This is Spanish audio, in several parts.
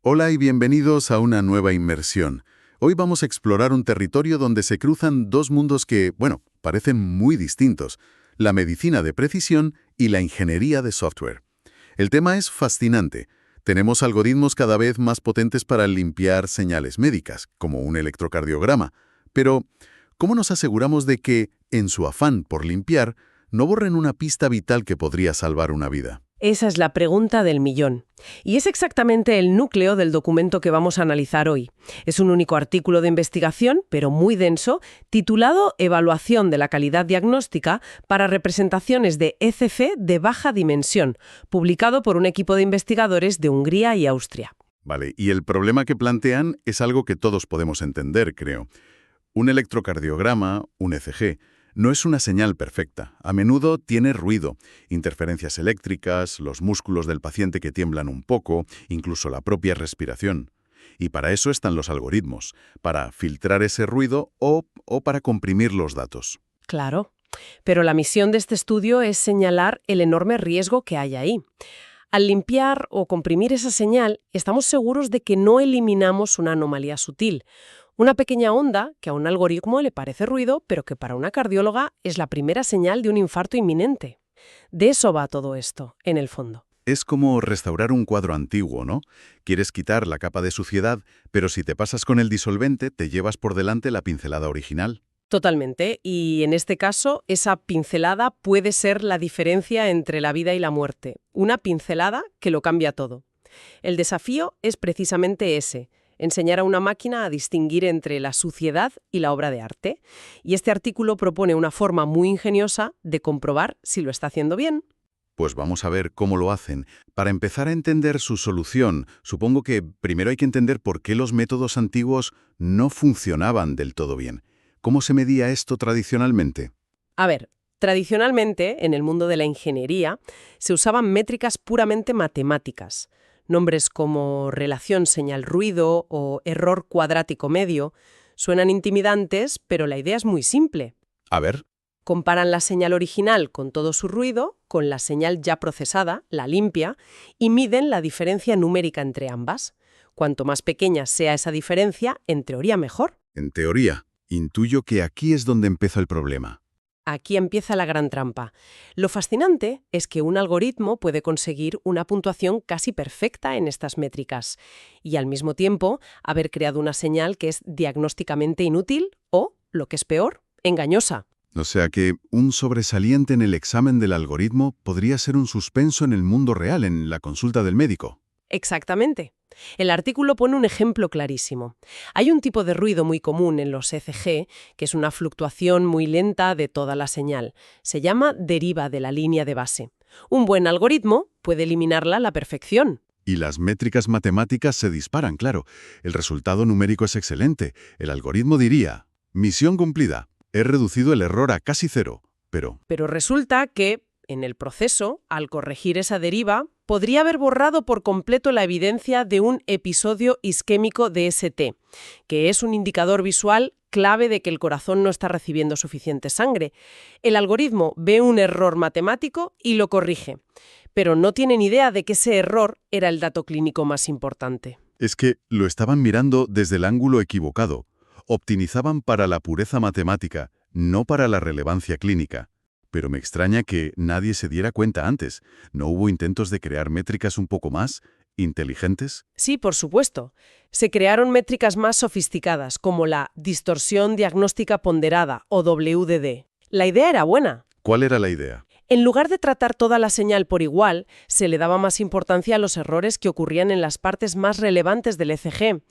Hola y bienvenidos a una nueva inmersión. Hoy vamos a explorar un territorio donde se cruzan dos mundos que, bueno, parecen muy distintos: la medicina de precisión y la ingeniería de software. El tema es fascinante. Tenemos algoritmos cada vez más potentes para limpiar señales médicas, como un electrocardiograma. Pero, ¿cómo nos aseguramos de que, en su afán por limpiar, no borren una pista vital que podría salvar una vida? Esa es la pregunta del millón. Y es exactamente el núcleo del documento que vamos a analizar hoy. Es un único artículo de investigación, pero muy denso, titulado Evaluación de la calidad diagnóstica para representaciones de ECG de baja dimensión, publicado por un equipo de investigadores de Hungría y Austria. Vale, y el problema que plantean es algo que todos podemos entender, creo. Un electrocardiograma, un ECG, no es una señal perfecta. A menudo tiene ruido, interferencias eléctricas, los músculos del paciente que tiemblan un poco, incluso la propia respiración. Y para eso están los algoritmos, para filtrar ese ruido o para comprimir los datos. Claro. Pero la misión de este estudio es señalar el enorme riesgo que hay ahí. Al limpiar o comprimir esa señal, estamos seguros de que no eliminamos una anomalía sutil. Una pequeña onda que a un algoritmo le parece ruido, pero que para una cardióloga es la primera señal de un infarto inminente. De eso va todo esto, en el fondo. Es como restaurar un cuadro antiguo, ¿no? Quieres quitar la capa de suciedad, pero si te pasas con el disolvente, te llevas por delante la pincelada original. Totalmente. Y en este caso, esa pincelada puede ser la diferencia entre la vida y la muerte. Una pincelada que lo cambia todo. El desafío es precisamente ese: enseñar a una máquina a distinguir entre la suciedad y la obra de arte. Y este artículo propone una forma muy ingeniosa de comprobar si lo está haciendo bien. Pues vamos a ver cómo lo hacen. Para empezar a entender su solución, supongo que primero hay que entender por qué los métodos antiguos no funcionaban del todo bien. ¿Cómo se medía esto tradicionalmente? A ver, tradicionalmente, en el mundo de la ingeniería, se usaban métricas puramente matemáticas. Nombres como relación señal-ruido o error cuadrático medio suenan intimidantes, pero la idea es muy simple. A ver, Comparan la señal original con todo su ruido con la señal ya procesada, la limpia, y miden la diferencia numérica entre ambas. Cuanto más pequeña sea esa diferencia, en teoría mejor. en teoría, intuyo que aquí es donde empieza el problema. Aquí empieza la gran trampa. Lo fascinante es que un algoritmo puede conseguir una puntuación casi perfecta en estas métricas y al mismo tiempo haber creado una señal que es diagnósticamente inútil o, lo que es peor, engañosa. O sea que un sobresaliente en el examen del algoritmo podría ser un suspenso en el mundo real, en la consulta del médico. Exactamente. El artículo pone un ejemplo clarísimo. Hay un tipo de ruido muy común en los ECG, que es una fluctuación muy lenta de toda la señal. Se llama deriva de la línea de base. Un buen algoritmo puede eliminarla a la perfección. Y las métricas matemáticas se disparan, claro. El resultado numérico es excelente. El algoritmo diría: misión cumplida. He reducido el error a casi cero. Pero resulta que, en el proceso, al corregir esa deriva, podría haber borrado por completo la evidencia de un episodio isquémico de ST, que es un indicador visual clave de que el corazón no está recibiendo suficiente sangre. El algoritmo ve un error matemático y lo corrige, pero no tiene ni idea de que ese error era el dato clínico más importante. Es que lo estaban mirando desde el ángulo equivocado. Optimizaban para la pureza matemática, no para la relevancia clínica. Pero me extraña que nadie se diera cuenta antes. ¿No hubo intentos de crear métricas un poco más inteligentes? Sí, por supuesto. Se crearon métricas más sofisticadas, como la distorsión diagnóstica ponderada, o WDD. La idea era buena. ¿Cuál era la idea? En lugar de tratar toda la señal por igual, se le daba más importancia a los errores que ocurrían en las partes más relevantes del ECG,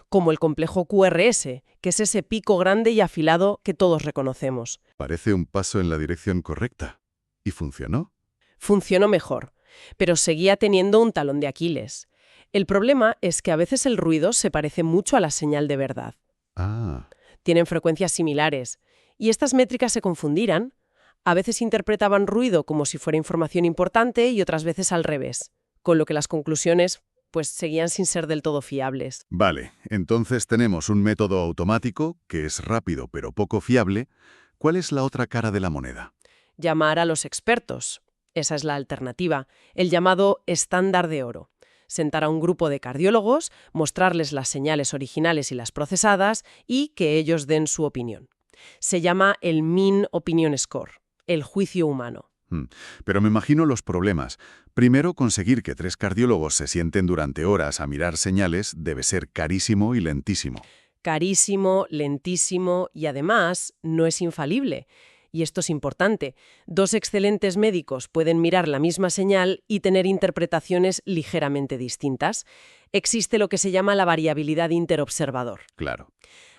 como el complejo QRS, que es ese pico grande y afilado que todos reconocemos. Parece un paso en la dirección correcta. ¿Y funcionó? Funcionó mejor, pero seguía teniendo un talón de Aquiles. El problema es que a veces el ruido se parece mucho a la señal de verdad. Ah, Tienen frecuencias similares, y estas métricas se confundirán. A veces interpretaban ruido como si fuera información importante y otras veces al revés, con lo que las conclusiones pues seguían sin ser del todo fiables. vale. Entonces tenemos un método automático que es rápido pero poco fiable. ¿Cuál es la otra cara de la moneda? Llamar a los expertos. Esa es la alternativa, el llamado estándar de oro. sentar a un grupo de cardiólogos, mostrarles las señales originales y las procesadas y que ellos den su opinión. Se llama el Mean Opinion Score, el juicio humano. Pero me imagino los problemas. Primero, conseguir que 3 cardiólogos se sienten durante horas a mirar señales debe ser carísimo y lentísimo. Carísimo, lentísimo y además no es infalible. Y esto es importante. 2 excelentes médicos pueden mirar la misma señal y tener interpretaciones ligeramente distintas. Existe lo que se llama la variabilidad interobservador. Claro.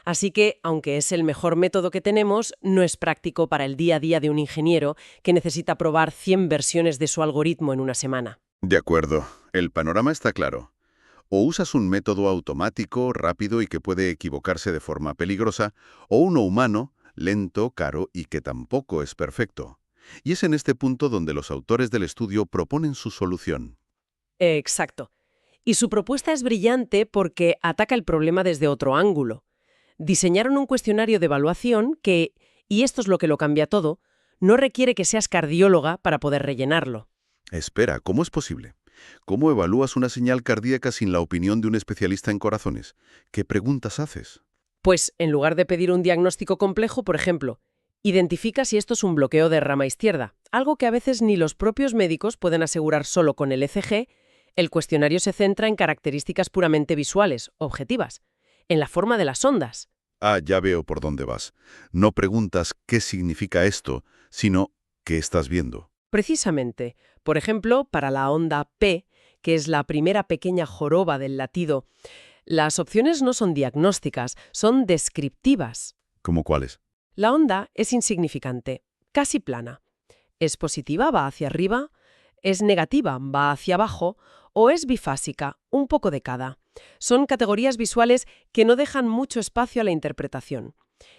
Así que, aunque es el mejor método que tenemos, no es práctico para el día a día de un ingeniero que necesita probar 100 versiones de su algoritmo en una semana. De acuerdo. El panorama está claro. O usas un método automático, rápido y que puede equivocarse de forma peligrosa, o uno humano, lento, caro y que tampoco es perfecto. Y es en este punto donde los autores del estudio proponen su solución. Exacto. Y su propuesta es brillante porque ataca el problema desde otro ángulo. Diseñaron un cuestionario de evaluación que, y esto es lo que lo cambia todo, no requiere que seas cardióloga para poder rellenarlo. Espera, ¿cómo es posible? ¿Cómo evalúas una señal cardíaca sin la opinión de un especialista en corazones? ¿Qué preguntas haces? Pues, en lugar de pedir un diagnóstico complejo, por ejemplo, identifica si esto es un bloqueo de rama izquierda, algo que a veces ni los propios médicos pueden asegurar solo con el ECG. El cuestionario se centra en características puramente visuales, objetivas, en la forma de las ondas. Ah, ya veo por dónde vas. No preguntas qué significa esto, sino qué estás viendo. Precisamente, por ejemplo, para la onda P, que es la primera pequeña joroba del latido, las opciones no son diagnósticas, son descriptivas. ¿Cómo cuáles? La onda es insignificante, casi plana. ¿Es positiva? ¿Va hacia arriba? ¿Es negativa? ¿Va hacia abajo? ¿O es bifásica? Un poco de cada. Son categorías visuales que no dejan mucho espacio a la interpretación.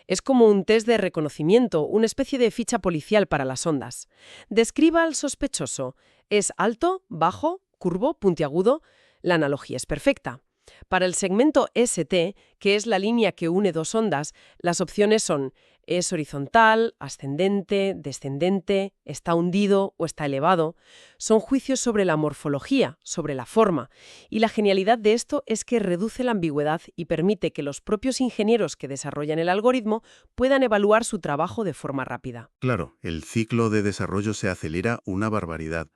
Es como un test de reconocimiento, una especie de ficha policial para las ondas. Describa al sospechoso. ¿Es alto, bajo, curvo, puntiagudo? La analogía es perfecta. Para el segmento ST, que es la línea que une 2 ondas, las opciones son: es horizontal, ascendente, descendente, está hundido o está elevado. Son juicios sobre la morfología, sobre la forma. Y la genialidad de esto es que reduce la ambigüedad y permite que los propios ingenieros que desarrollan el algoritmo puedan evaluar su trabajo de forma rápida. Claro, el ciclo de desarrollo se acelera una barbaridad.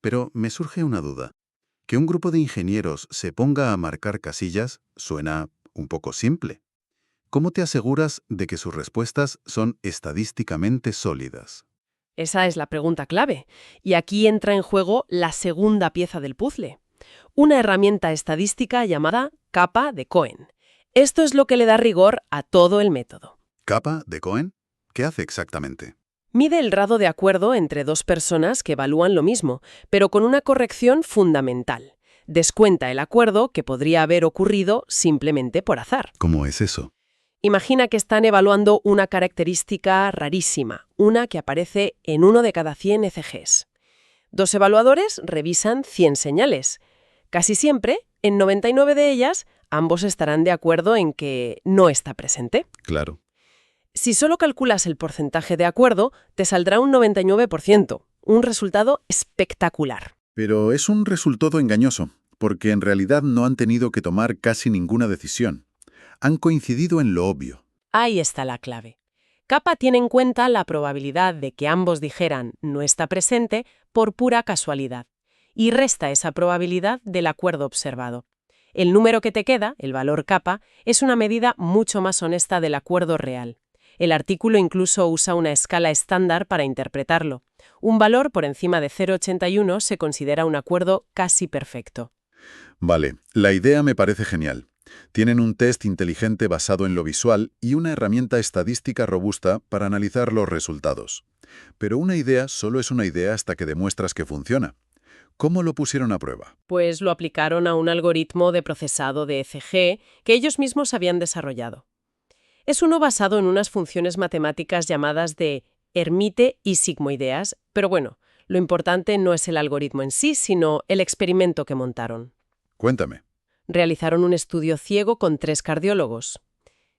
Pero me surge una duda. Que un grupo de ingenieros se ponga a marcar casillas suena un poco simple. ¿Cómo te aseguras de que sus respuestas son estadísticamente sólidas? Esa es la pregunta clave. Y aquí entra en juego la segunda pieza del puzzle. Una herramienta estadística llamada capa de Cohen. Esto es lo que le da rigor a todo el método. ¿Capa de Cohen? ¿Qué hace exactamente? Mide el grado de acuerdo entre 2 personas que evalúan lo mismo, pero con una corrección fundamental. Descuenta el acuerdo que podría haber ocurrido simplemente por azar. ¿Cómo es eso? Imagina que están evaluando una característica rarísima, una que aparece en 1 de cada 100 ECGs. 2 evaluadores revisan 100 señales. Casi siempre, en 99 de ellas, ambos estarán de acuerdo en que no está presente. Claro. Si solo calculas el porcentaje de acuerdo, te saldrá un 99%, un resultado espectacular. Pero es un resultado engañoso, porque en realidad no han tenido que tomar casi ninguna decisión. Han coincidido en lo obvio. Ahí está la clave. Kappa tiene en cuenta la probabilidad de que ambos dijeran no está presente por pura casualidad, y resta esa probabilidad del acuerdo observado. El número que te queda, el valor kappa, es una medida mucho más honesta del acuerdo real. El artículo incluso usa una escala estándar para interpretarlo. Un valor por encima de 0,81 se considera un acuerdo casi perfecto. Vale, la idea me parece genial. Tienen un test inteligente basado en lo visual y una herramienta estadística robusta para analizar los resultados. Pero una idea solo es una idea hasta que demuestras que funciona. ¿Cómo lo pusieron a prueba? Pues lo aplicaron a un algoritmo de procesado de ECG que ellos mismos habían desarrollado. Es uno basado en unas funciones matemáticas llamadas de Hermite y sigmoideas, pero bueno, lo importante no es el algoritmo en sí, sino el experimento que montaron. Cuéntame. Realizaron un estudio ciego con 3 cardiólogos.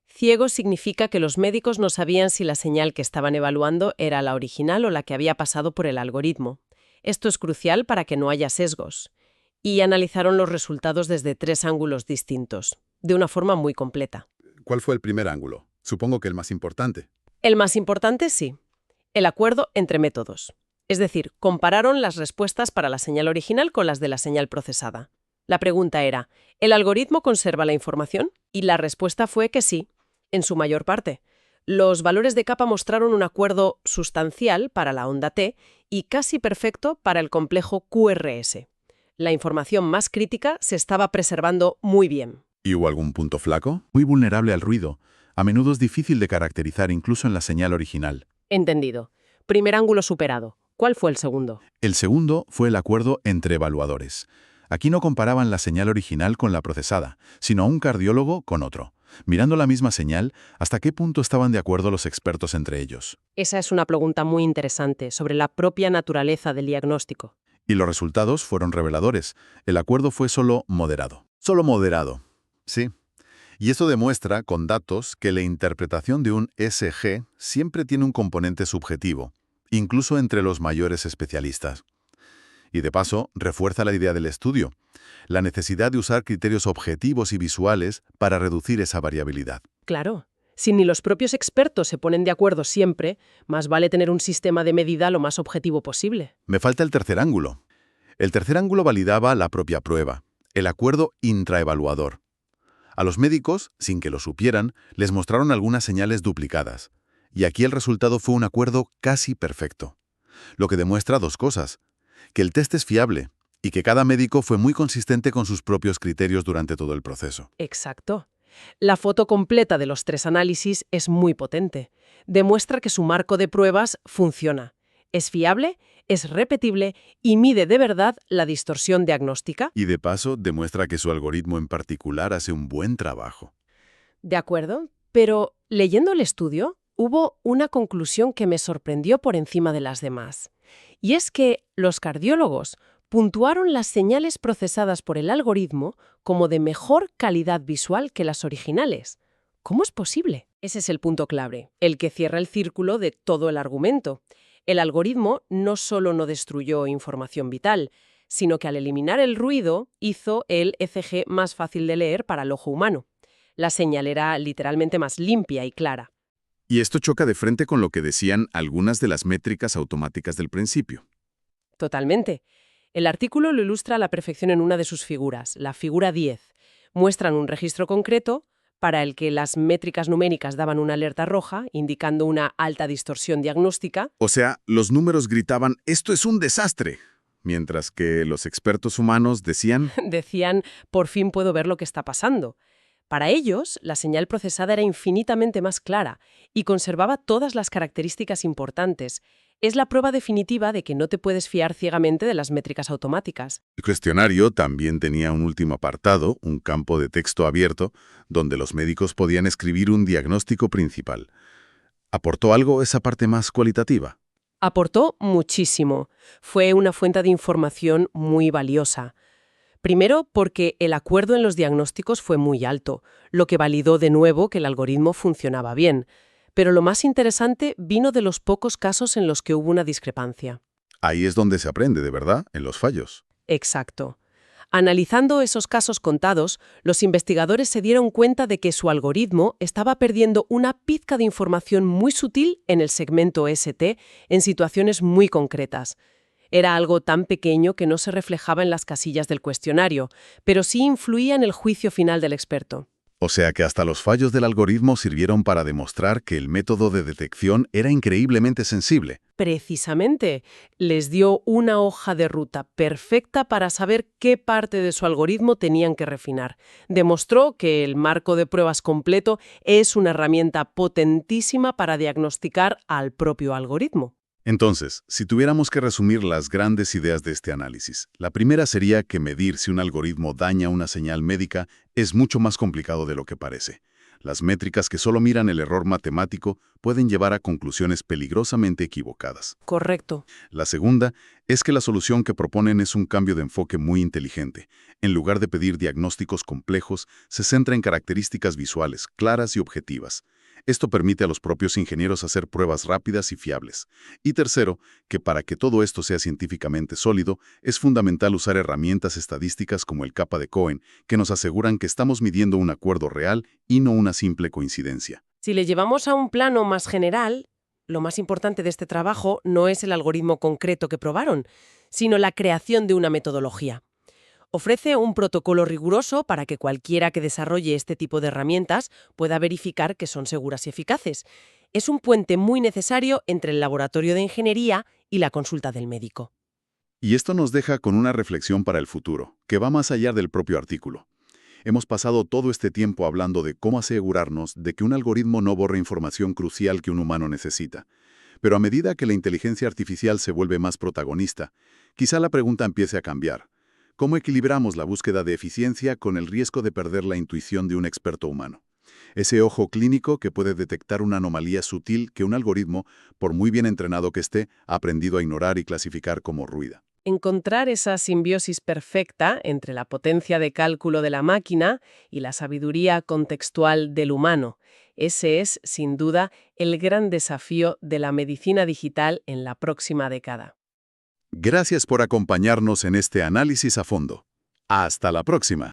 Ciego significa que los médicos no sabían si la señal que estaban evaluando era la original o la que había pasado por el algoritmo. Esto es crucial para que no haya sesgos. y analizaron los resultados desde 3 ángulos distintos, de una forma muy completa. ¿Cuál fue el primer ángulo? Supongo que el más importante. El más importante, sí, el acuerdo entre métodos. Es decir, compararon las respuestas para la señal original con las de la señal procesada. La pregunta era, ¿el algoritmo conserva la información? Y la respuesta fue que sí, en su mayor parte. Los valores de capa mostraron un acuerdo sustancial para la onda T y casi perfecto para el complejo QRS. La información más crítica se estaba preservando muy bien. ¿Y hubo algún punto flaco? Muy vulnerable al ruido. A menudo es difícil de caracterizar incluso en la señal original. Entendido. Primer ángulo superado. ¿Cuál fue el segundo? El segundo fue el acuerdo entre evaluadores. Aquí no comparaban la señal original con la procesada, sino un cardiólogo con otro. Mirando la misma señal, ¿hasta qué punto estaban de acuerdo los expertos entre ellos? Esa es una pregunta muy interesante sobre la propia naturaleza del diagnóstico. Y los resultados fueron reveladores. El acuerdo fue solo moderado. Solo moderado. Sí. Y eso demuestra, con datos, que la interpretación de un SG siempre tiene un componente subjetivo, incluso entre los mayores especialistas. Y de paso, refuerza la idea del estudio, la necesidad de usar criterios objetivos y visuales para reducir esa variabilidad. Claro. Si ni los propios expertos se ponen de acuerdo siempre, más vale tener un sistema de medida lo más objetivo posible. Me falta el tercer ángulo. El tercer ángulo validaba la propia prueba, el acuerdo intraevaluador. A los médicos, sin que lo supieran, les mostraron algunas señales duplicadas. Y aquí el resultado fue un acuerdo casi perfecto. Lo que demuestra dos cosas: que el test es fiable y que cada médico fue muy consistente con sus propios criterios durante todo el proceso. Exacto. La foto completa de los 3 análisis es muy potente. Demuestra que su marco de pruebas funciona. Es fiable, es repetible y mide de verdad la distorsión diagnóstica. Y de paso, demuestra que su algoritmo en particular hace un buen trabajo. De acuerdo, pero leyendo el estudio, hubo una conclusión que me sorprendió por encima de las demás. Y es que los cardiólogos puntuaron las señales procesadas por el algoritmo como de mejor calidad visual que las originales. ¿Cómo es posible? Ese es el punto clave, el que cierra el círculo de todo el argumento. El algoritmo no solo no destruyó información vital, sino que al eliminar el ruido hizo el ECG más fácil de leer para el ojo humano. La señal era literalmente más limpia y clara. Y esto choca de frente con lo que decían algunas de las métricas automáticas del principio. Totalmente. El artículo lo ilustra a la perfección en una de sus figuras, la figura 10. Muestran un registro concreto para el que las métricas numéricas daban una alerta roja, indicando una alta distorsión diagnóstica. O sea, los números gritaban, ¡esto es un desastre! Mientras que los expertos humanos decían, Decían, por fin puedo ver lo que está pasando. Para ellos, la señal procesada era infinitamente más clara y conservaba todas las características importantes. Es la prueba definitiva de que no te puedes fiar ciegamente de las métricas automáticas. el cuestionario también tenía un último apartado, un campo de texto abierto, donde los médicos podían escribir un diagnóstico principal. ¿Aportó algo esa parte más cualitativa? Aportó muchísimo. Fue una fuente de información muy valiosa. Primero, porque el acuerdo en los diagnósticos fue muy alto, lo que validó de nuevo que el algoritmo funcionaba bien. Pero lo más interesante vino de los pocos casos en los que hubo una discrepancia. Ahí es donde se aprende, de verdad, en los fallos. Exacto. Analizando esos casos contados, los investigadores se dieron cuenta de que su algoritmo estaba perdiendo una pizca de información muy sutil en el segmento ST en situaciones muy concretas. Era algo tan pequeño que no se reflejaba en las casillas del cuestionario, pero sí influía en el juicio final del experto. O sea que hasta los fallos del algoritmo sirvieron para demostrar que el método de detección era increíblemente sensible. Precisamente, les dio una hoja de ruta perfecta para saber qué parte de su algoritmo tenían que refinar. Demostró que el marco de pruebas completo es una herramienta potentísima para diagnosticar al propio algoritmo. Entonces, si tuviéramos que resumir las grandes ideas de este análisis, la primera sería que medir si un algoritmo daña una señal médica es mucho más complicado de lo que parece. Las métricas que solo miran el error matemático pueden llevar a conclusiones peligrosamente equivocadas. Correcto. La segunda es que la solución que proponen es un cambio de enfoque muy inteligente. En lugar de pedir diagnósticos complejos, se centra en características visuales claras y objetivas. Esto permite a los propios ingenieros hacer pruebas rápidas y fiables. Y tercero, que para que todo esto sea científicamente sólido, es fundamental usar herramientas estadísticas como el kappa de Cohen, que nos aseguran que estamos midiendo un acuerdo real y no una simple coincidencia. Si le llevamos a un plano más general, lo más importante de este trabajo no es el algoritmo concreto que probaron, sino la creación de una metodología. Ofrece un protocolo riguroso para que cualquiera que desarrolle este tipo de herramientas pueda verificar que son seguras y eficaces. Es un puente muy necesario entre el laboratorio de ingeniería y la consulta del médico. Y esto nos deja con una reflexión para el futuro, que va más allá del propio artículo. Hemos pasado todo este tiempo hablando de cómo asegurarnos de que un algoritmo no borre información crucial que un humano necesita. Pero a medida que la inteligencia artificial se vuelve más protagonista, quizá la pregunta empiece a cambiar. ¿Cómo equilibramos la búsqueda de eficiencia con el riesgo de perder la intuición de un experto humano? Ese ojo clínico que puede detectar una anomalía sutil que un algoritmo, por muy bien entrenado que esté, ha aprendido a ignorar y clasificar como ruida. Encontrar esa simbiosis perfecta entre la potencia de cálculo de la máquina y la sabiduría contextual del humano. Ese es, sin duda, el gran desafío de la medicina digital en la próxima década. Gracias por acompañarnos en este análisis a fondo. Hasta la próxima.